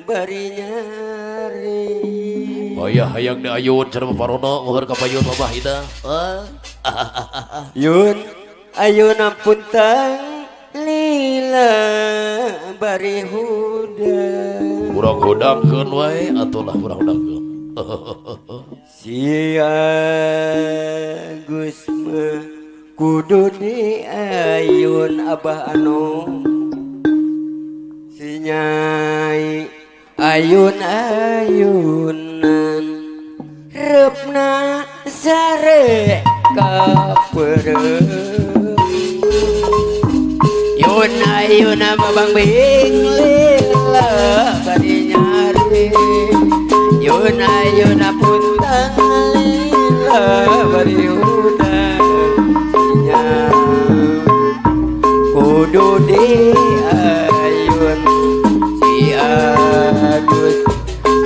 bari nyari. Oh ya hayang di ayun cara paparono nguheur ka payun Babah Ida. Yun ayun ampun tang lila bari huda. Urang hodangkeun wae atulah urang hodangkeun. Si Agus mah kudu di ayun abah anu si Nyai ayun-ayunan repna sare kaperem yun ayun abang bing lila bari nyari yun ayun apuntang lila bari udah kudu di ayun si Agus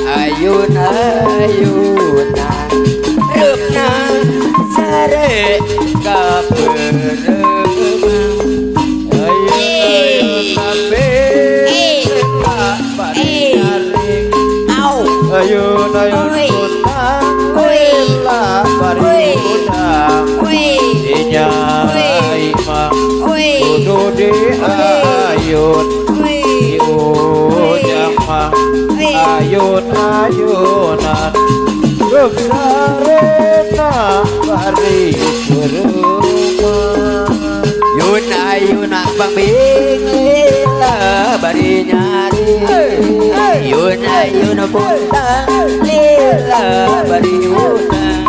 ayun-ayunan repna sare kaperem ayun-ayun bari nyaring ayun-ayun putang lila bari udang Nyai mah kudu di ayun di ujang mah ayun-ayunan besarena bari berumah yun ayun abang bing lila bari nyari yun ayun puntang lila bari udang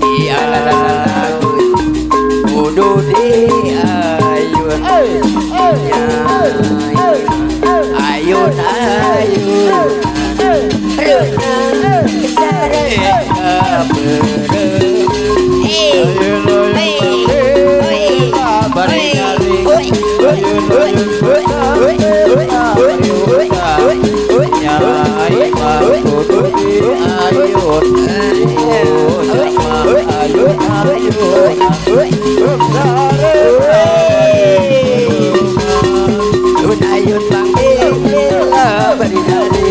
iya kudu di ayun ayun-ayun renang sare kaperem ayun-ayun bari nyaring ayun-ayun Nyai mah kudu di ayun ayun bang lila bari nyari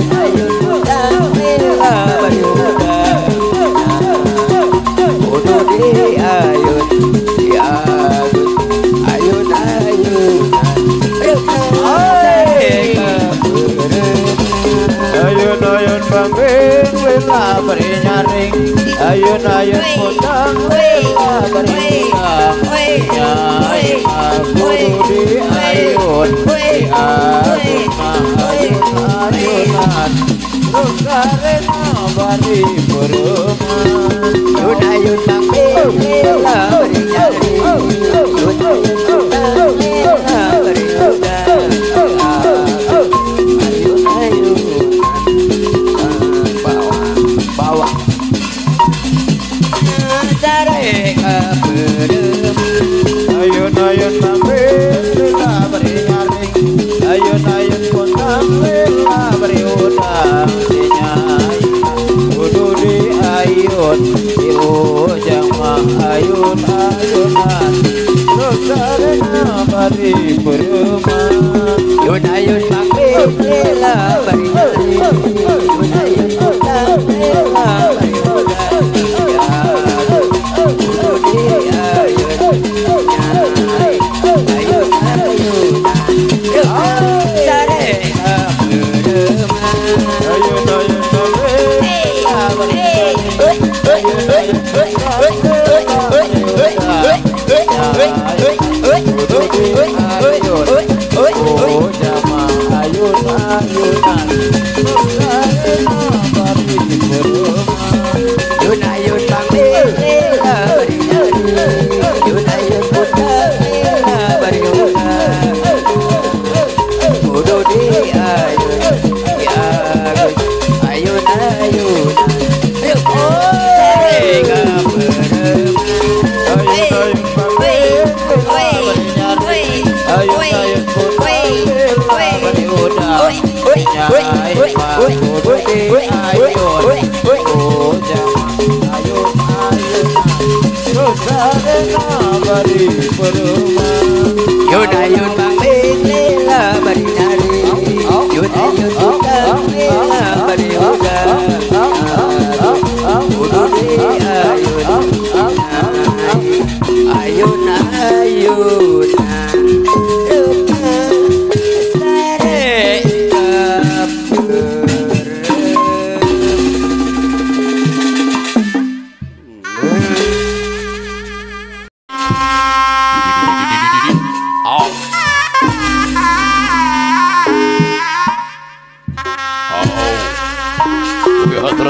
ayun putang lila bari udang kudu di ayun di Agus ayun-ayunan ayun-ayun bang lila bari nyaring ayun-ayun putang lila bari udang Nyai mah kudu di ayun di Agus ayun-ayunan besarena bari berumah yun ayun bang lila bari nyari yun ayun putang lila bari udang bawa sare kaperem ayun-ayun bang lila bari nyaring ayun-ayun putang lila bari udang Nyai kudu di ayun di ujang mah ayun-ayunan besarena bari berumah yun ayun bang lila bari nyari yun ayun putang lila bari udang kudu di ayun Nyai ayun-ayunan sare kaperem ayun-ayun yun ayun bang lila bari nyari yun ayun putang lila bari udang kudu di ayun di Agus ayun-ayunan sare kaperem ayun-ayun bang lila bari nyari ayun-ayun putang lila bari udang Nyai mah kudu di ayun ujang ayun-ayunan besarena bari berumah yun ayun bang lila bari nyari ayun tukang beriuga kudu di ayunan sare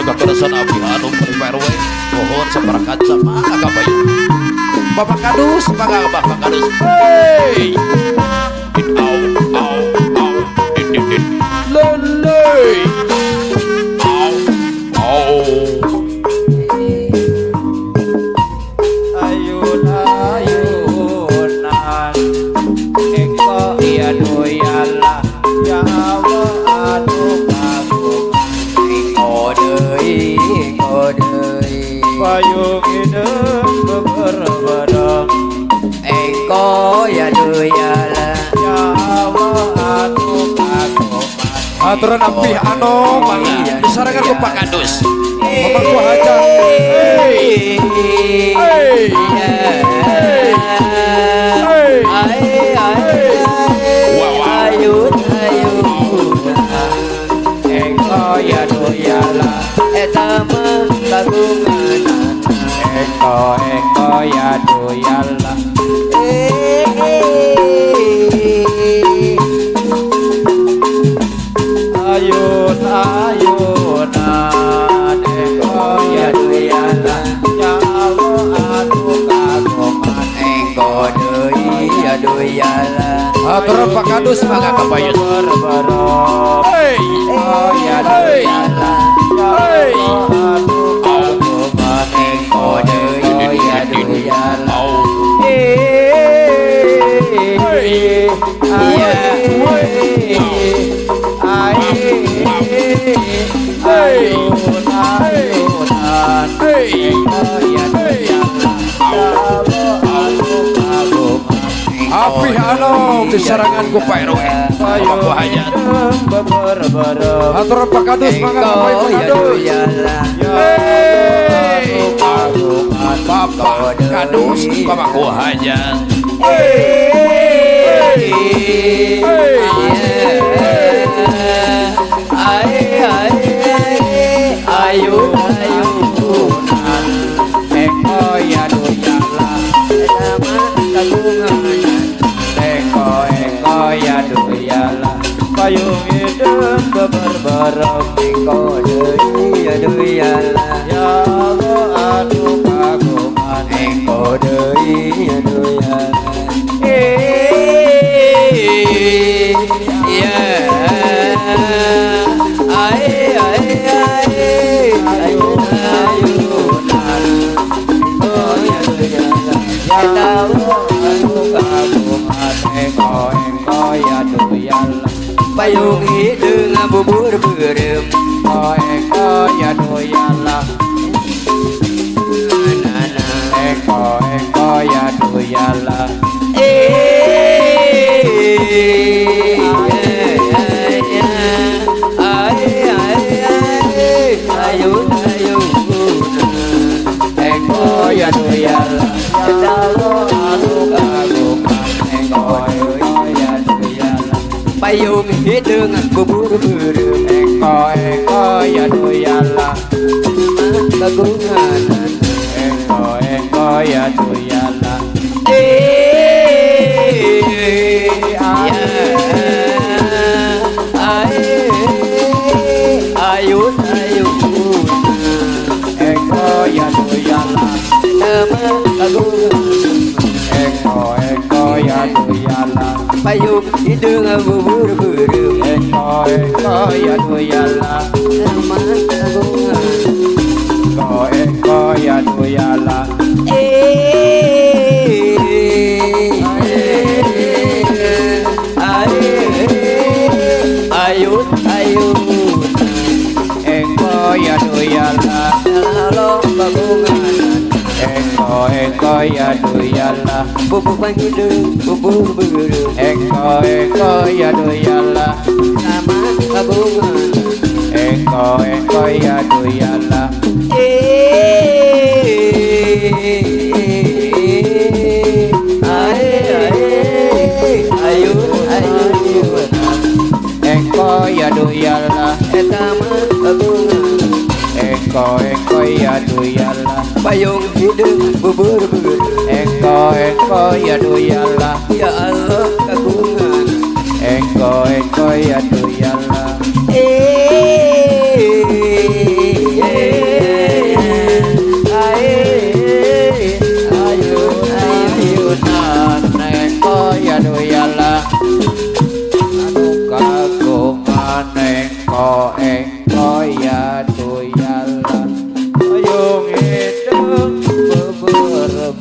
Kekerasan api anu periperwe pohon separakan sama kabayu Bapak Kadus Bapak Kadus hey in au in lele au ayunan engko iya doyalah ya Allah anu payung hidup beberapa engkau ya doyala ya Allah aku aturan api anu mangga disarankan ku Pak Kadus Bapak ku hajat ayun engkau ya doyala eta mah kagungan engkau ya doyala ayunan engkau ya doyala ya Allah aku kagungan engkau ya doyala aturan Pak Kadus mangga kabayu hey oh ya doyala hey api anu disarangan ku Pak RW Bapak ku hajat aturan Pak Kadus mangga kabayu Bapak Kadus Bapak ku hajat ayunan engkau ya doyala sama kagungan engkau ya doyala payung hidup beberapa engkau ya doyala ya Allah anu kagungan engkau ya doyala payung hidung bubur berem engkau ya doyala engkau ya doyala ayun engkau ya doyala payung hidung bubur berem engkau ya doyala kagungan engkau ya doyala ayun engkau ya doyala nama kagungan engkau ya doyala payung hidung bubur berem engkau ya doyala nama kagungan engkau ya doyala ayun engkau ya doyala halo kagungan engkau ya doyala bubur hidung bubur berem engkau ya doyala sama kagungan aduh yalah payung hidup bubur-bubur engko ya aduh yalah ya Allah kagungan engko ya aduh yalah ayunan engko ya aduh yalah anu kagungan engko ya aduh yalah payung hidup bubur-bubur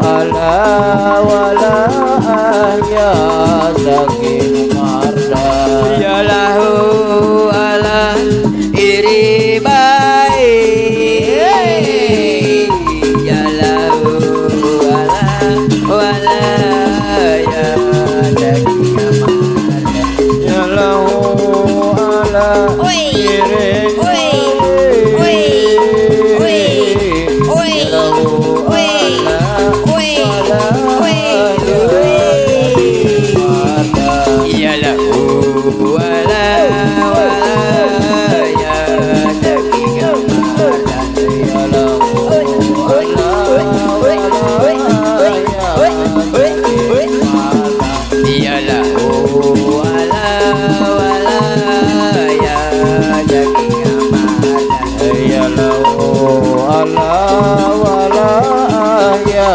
Allah ya lahu ala wala ya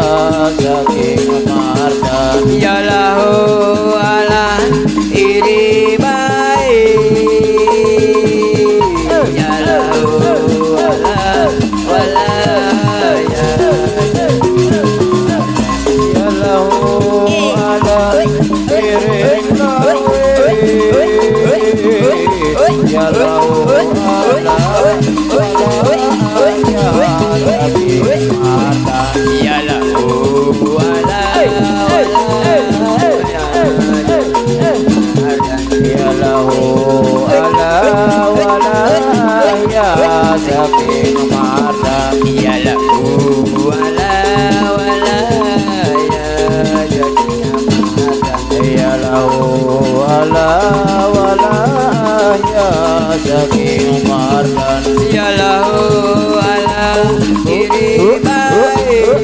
saking mardan ya lahu ala iri baik ya lahu ala wala ya lahu ala iri ya lahu ala ya lahu ala ya lahu ala wala ya saking mardan ya lahu ala wala ya saking mardan ya lahu ala wala ya saking mardan ya lahu ala iri baik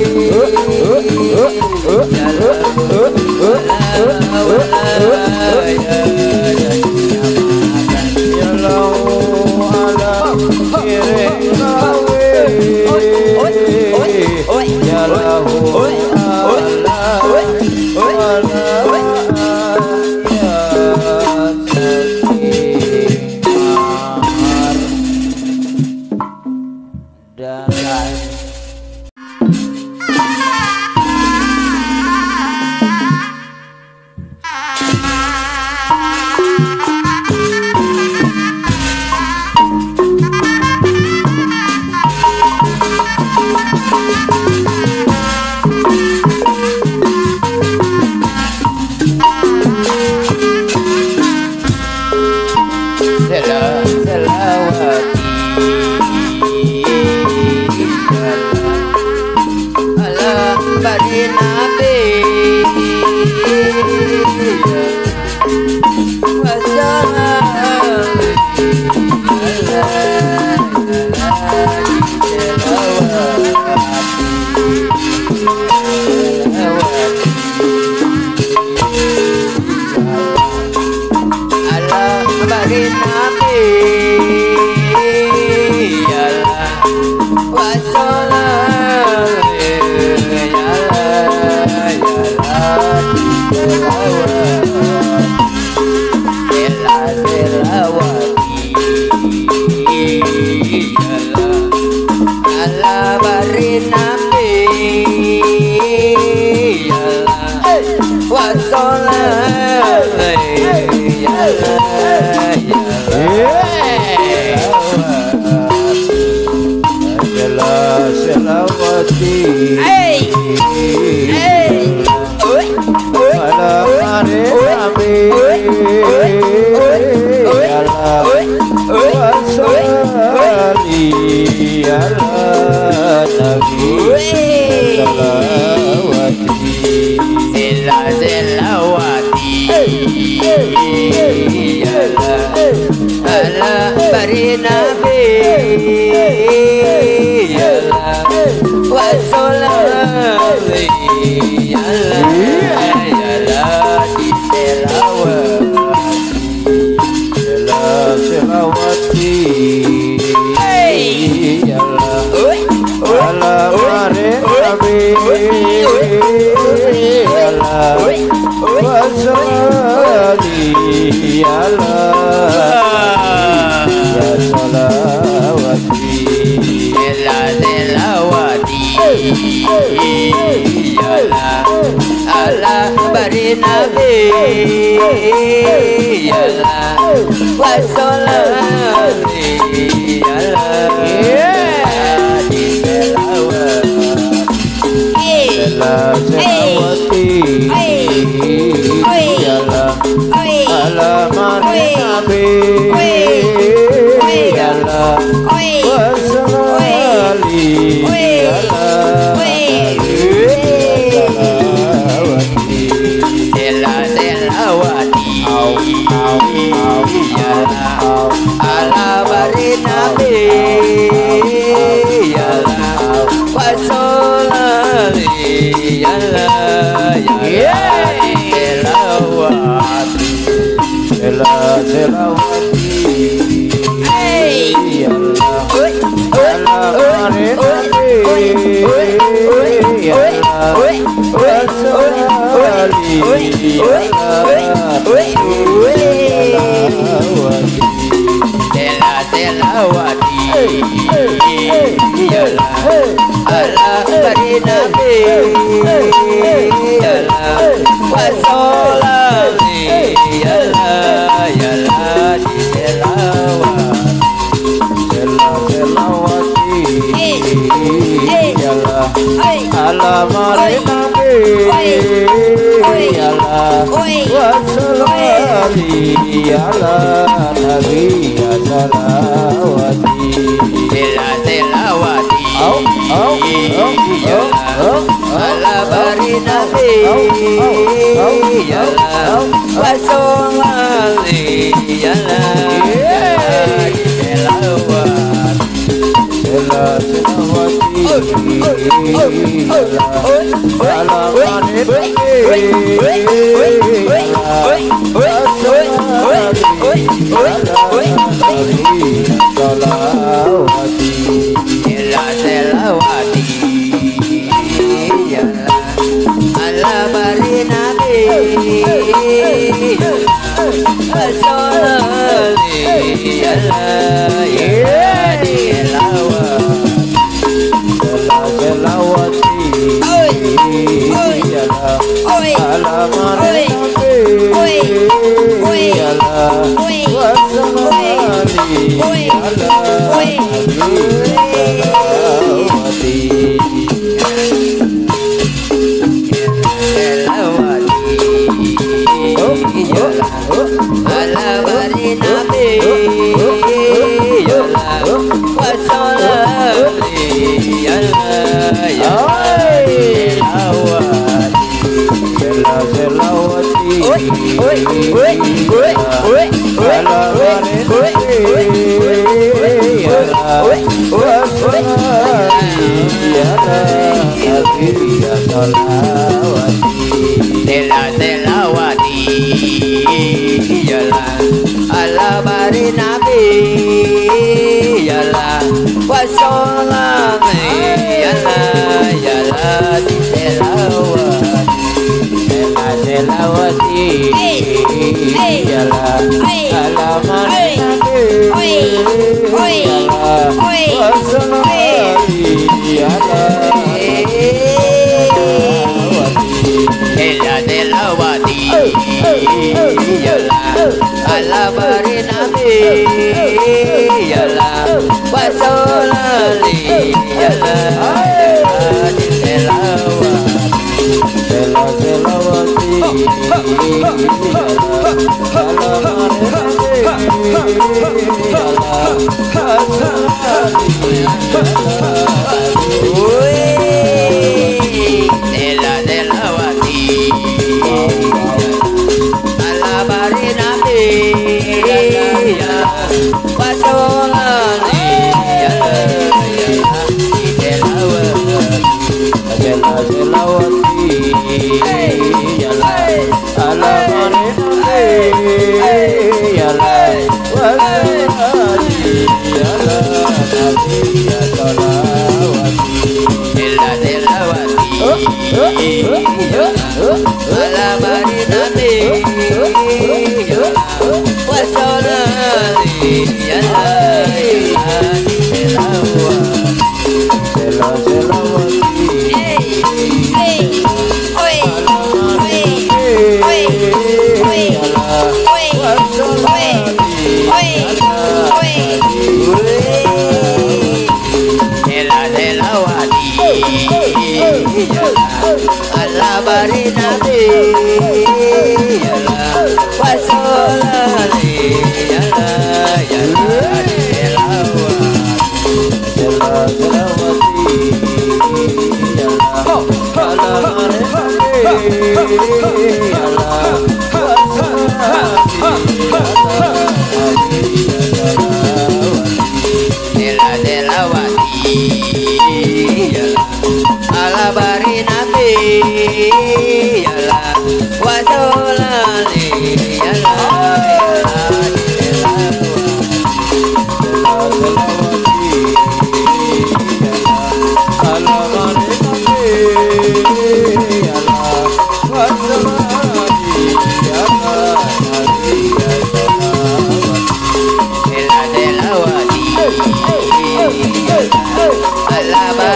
ya lahu ala wala ya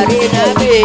bari nabi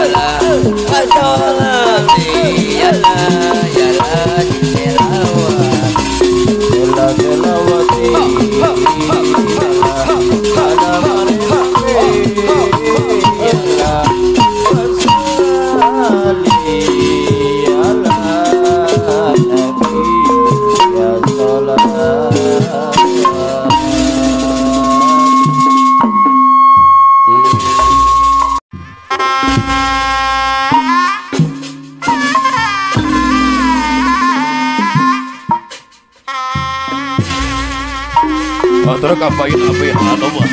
yalah wasolali yalah jela selawati yalah Terus kapain anu mah.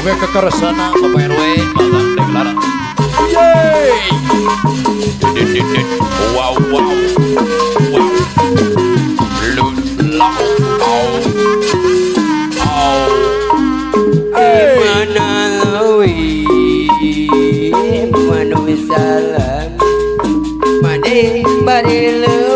Oke kekeresana Bapak RW magang deklarasi. Yeay. Wow wow. Wow. Lu lau au. Au. Mana lawi manu salam mane bari lawi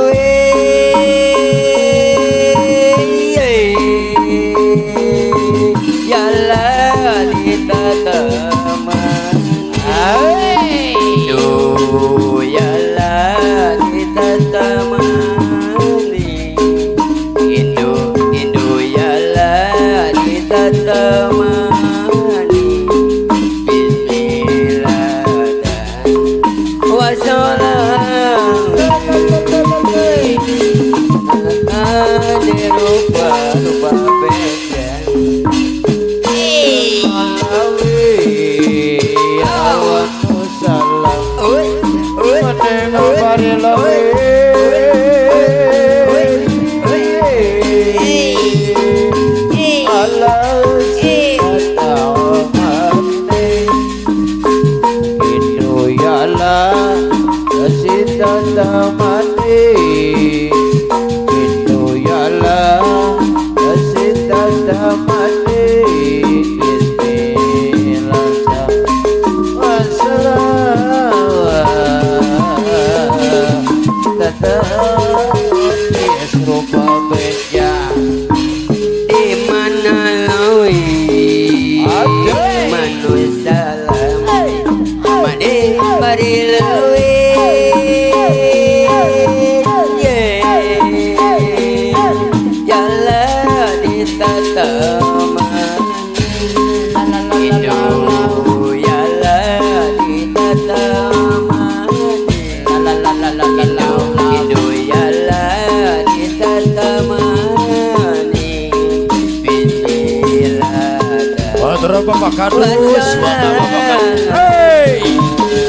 Bapak Kadus, mana Bapak Kadus? Hey,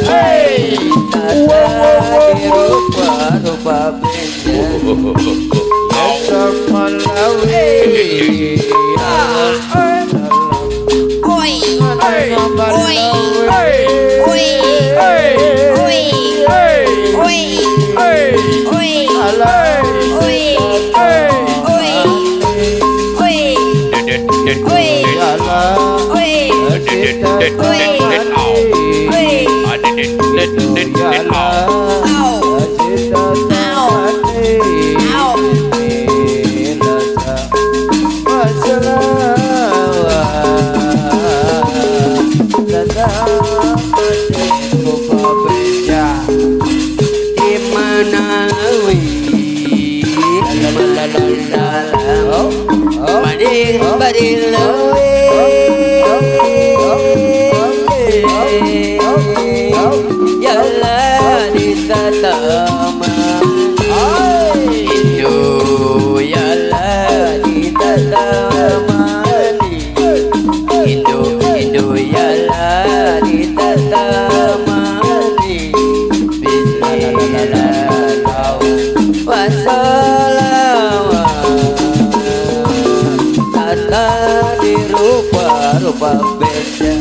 hey, rupa Badil badil Yalla ditatama Indo yalla ditatamani Indo yalla ditatamani Bismillah wassalawat Tata dirupa-rupa beda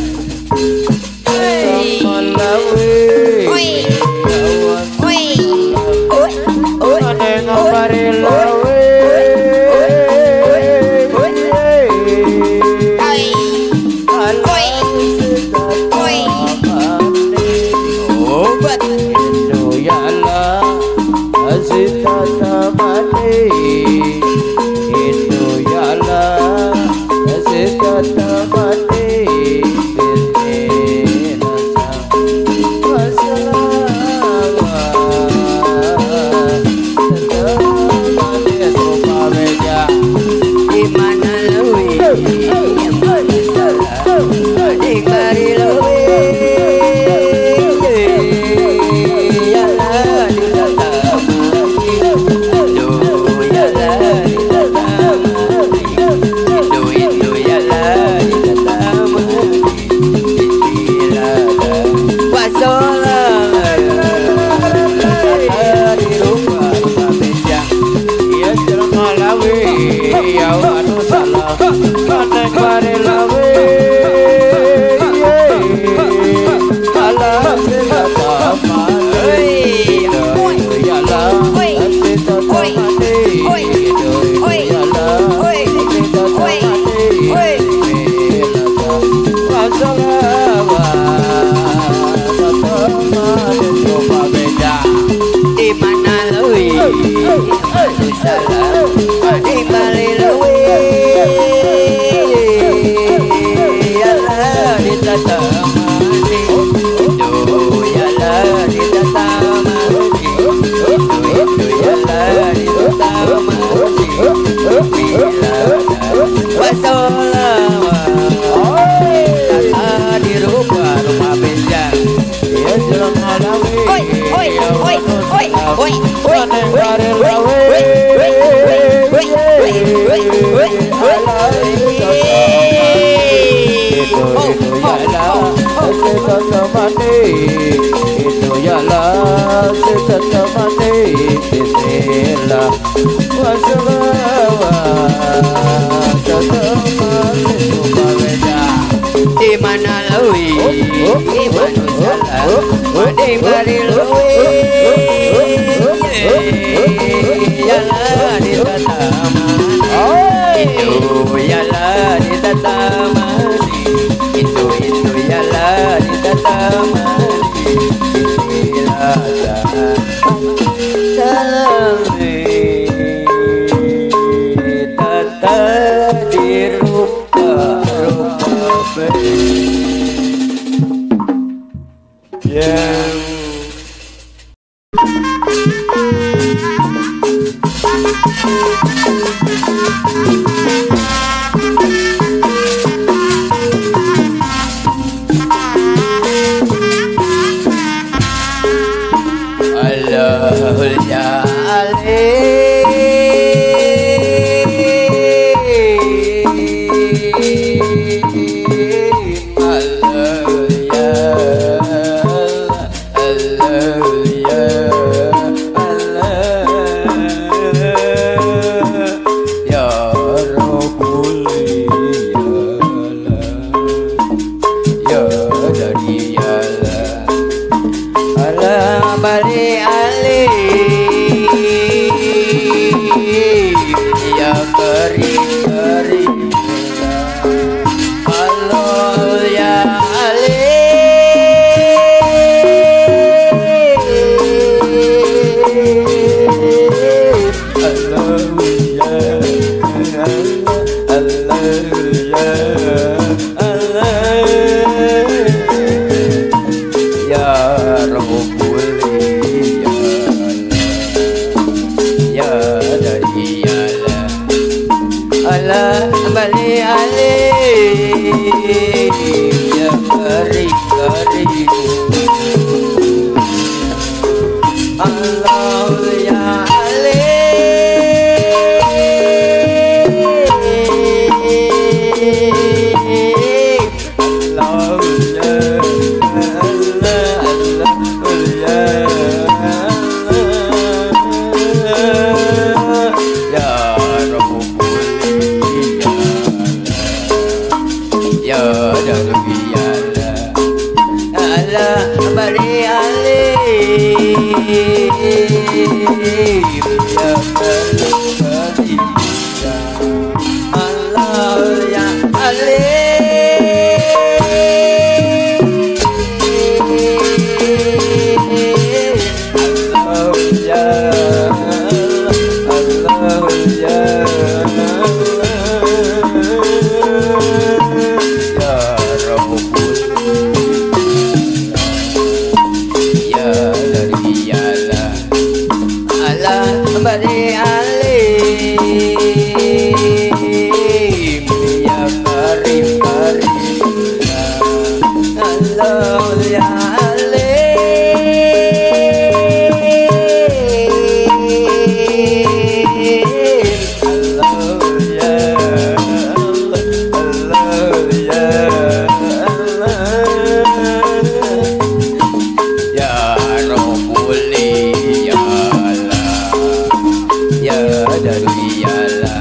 daru iyalah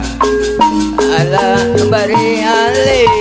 ala bari alim